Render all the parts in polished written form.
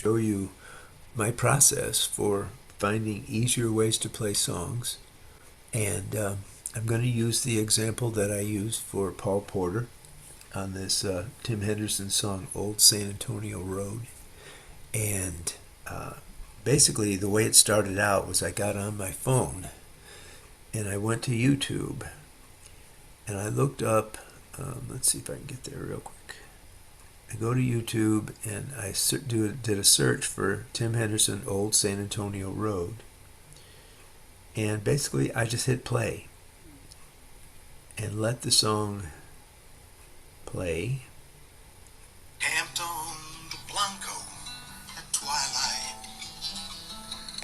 show you my process for finding easier ways to play songs. And I'm going to use the example that I used for Paul Porter on this Tim Henderson song, Old San Antonio Road. And basically the way it started out was I got on my phone and I went to YouTube and I looked up, let's see if I can get there real quick. I go to YouTube and I did a search for Tim Henderson, Old San Antonio Road. And basically I just hit play and let the song play. Camped on the Blanco at twilight,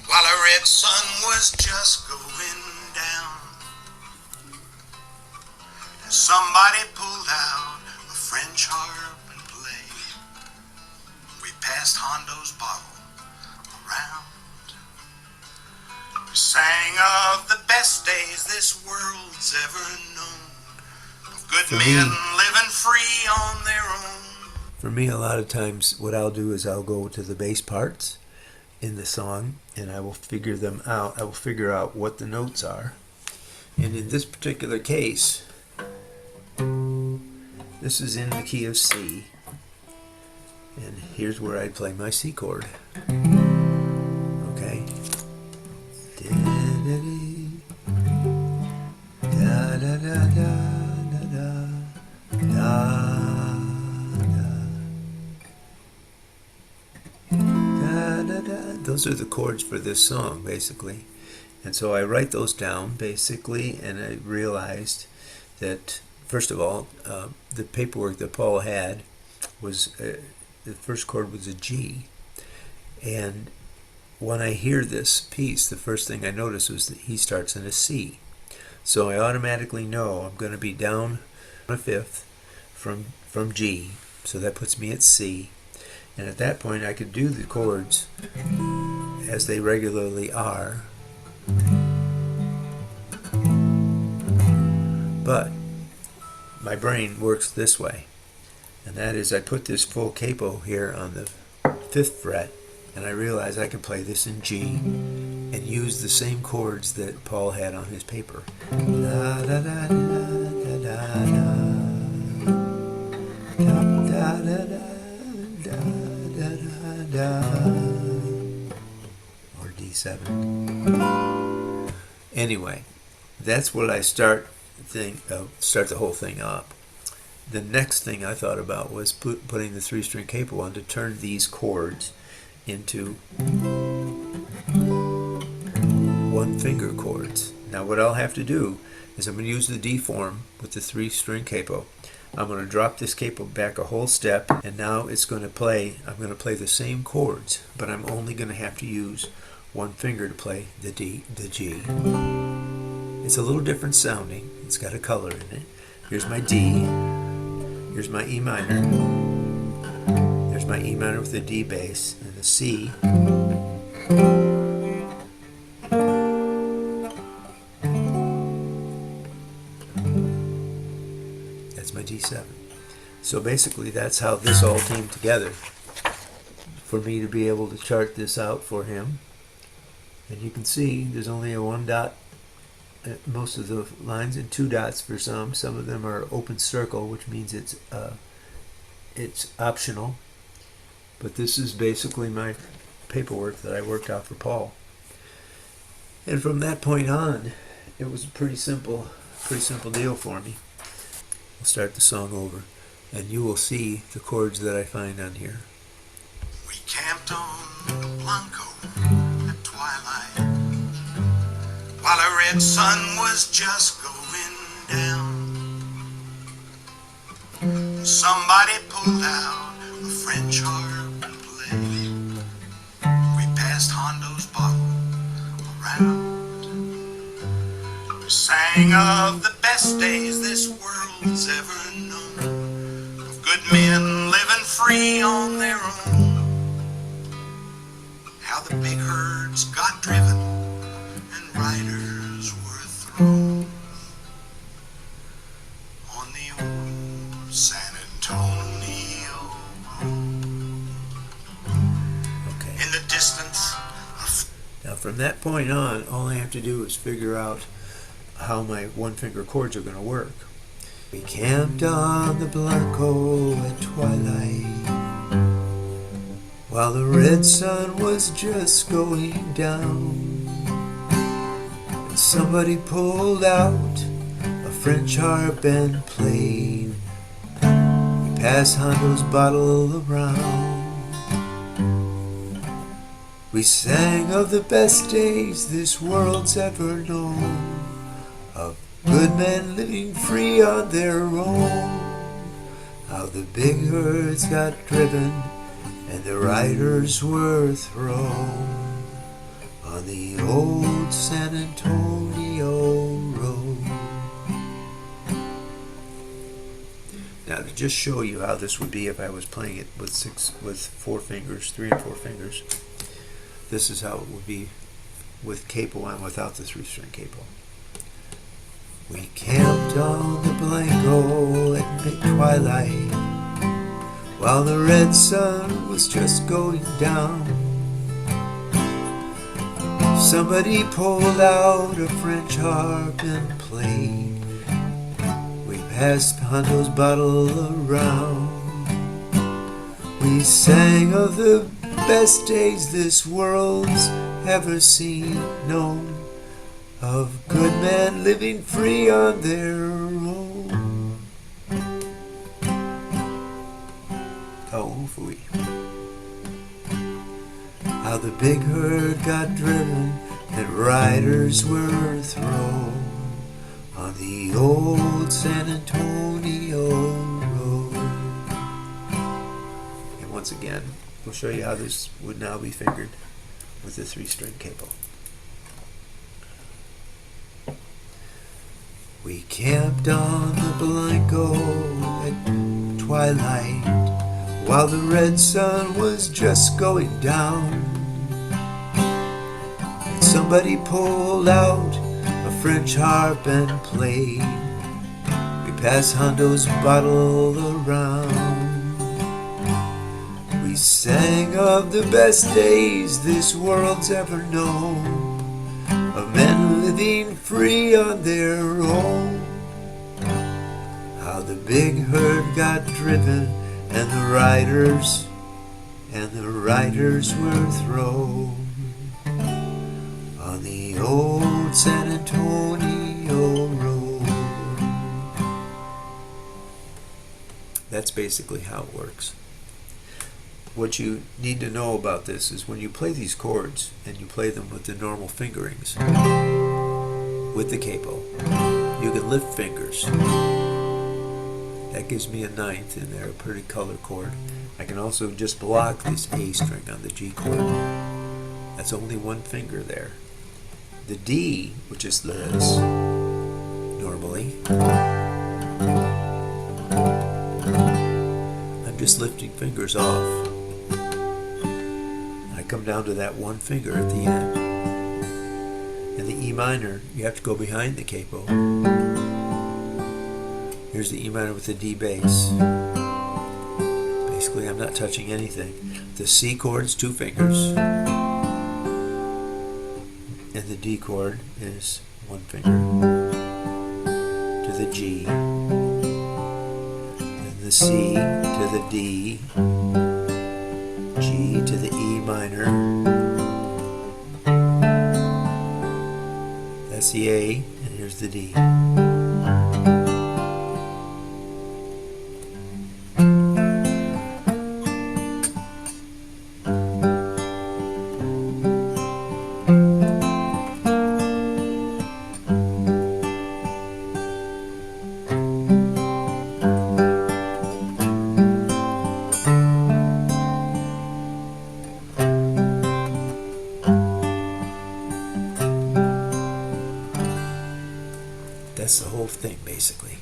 while a red sun was just going down. And somebody pulled out a French harp and played. We passed Hondo's bottle around. We sang of the best days this world's ever known, of good men living free on their own. For me, a lot of times what I'll do is I'll go to the bass parts in the song and I will figure them out. I will figure out what the notes are. And in this particular case, this is in the key of C. And here's where I play my C chord. Okay. Da da da da da da. Those are the chords for this song, basically. And so I write those down, basically, and I realized that, first of all, the paperwork that Paul had was, the first chord was a G. And when I hear this piece, the first thing I notice was that he starts in a C. So I automatically know I'm going to be down a fifth from G. So that puts me at C. And at that point I could do the chords as they regularly are. But my brain works this way. And that is I put this full capo here on the 5th fret and I realize I can play this in G and use the same chords that Paul had on his paper. Da, da, da, da, da, da, da, da, da. Or D7. Anyway, that's what I start the whole thing up. The next thing I thought about was putting the 3-string capo on to turn these chords into 1-finger chords. Now what I'll have to do is I'm going to use the D form with the 3-string capo. I'm going to drop this capo back a whole step, and now it's going to play, I'm going to play the same chords, but I'm only going to have to use 1 finger to play the G. It's a little different sounding. It's got a color in it. Here's my D. Here's my E minor. There's my E minor with the D bass and the C. My D7. So basically that's how this all came together for me to be able to chart this out for him. And you can see there's only a 1 dot at most of the lines and 2 dots for some. Some of them are open circle, which means it's optional. But this is basically my paperwork that I worked out for Paul. And from that point on, it was a pretty simple deal for me. I'll start the song over, and you will see the chords that I find on here. We camped on the Blanco at twilight, while a red sun was just going down. Somebody pulled out a French harp and played. We passed Hondo's bottle around. We sang of the best days this world's ever known, of good men living free on their own. How the big herds got driven and riders were thrown on the old San Antonio road. from that point on, all I have to do is figure out how my one-finger chords are going to work. We camped on the Blanco at twilight, while the red sun was just going down, and somebody pulled out a French harp and played. We passed Hondo's bottle around. We sang of the best days this world's ever known, of good men living free on their own, how the big herds got driven and the riders were thrown on the old San Antonio road. Now, to just show you how this would be if I was playing it with 4 fingers, 3 and 4 fingers, this is how it would be with capo and without the 3-string capo. We camped on the Blanco at mid-twilight, while the red sun was just going down. Somebody pulled out a French harp and played. We passed Hondo's bottle around. We sang of the best days this world's ever seen, known, of good men living free on their own. Oh, fooey. How the big herd got driven and riders were thrown on the old San Antonio road. And once again, we'll show you how this would now be fingered with the 3-string capo. We camped on the Blanco at twilight, while the red sun was just going down, and somebody pulled out a French harp and played. We passed Hondo's bottle around. We sang of the best days this world's ever known, of men living free on their own, how the big herd got driven and the riders were thrown on the old San Antonio road. That's basically how it works. What you need to know about this is when you play these chords and you play them with the normal fingerings, with the capo, you can lift fingers. That gives me a 9th in there, a pretty color chord. I can also just block this A string on the G chord. That's only 1 finger there. The D, which is this, normally, I'm just lifting fingers off. I come down to that 1 finger at the end. In the E minor, you have to go behind the capo. Here's the E minor with the D bass. Basically, I'm not touching anything. The C chord's 2 fingers, and the D chord is 1 finger. To the G, and the C to the D, G to the E minor. That's the A, and here's the D. That's the whole thing, basically.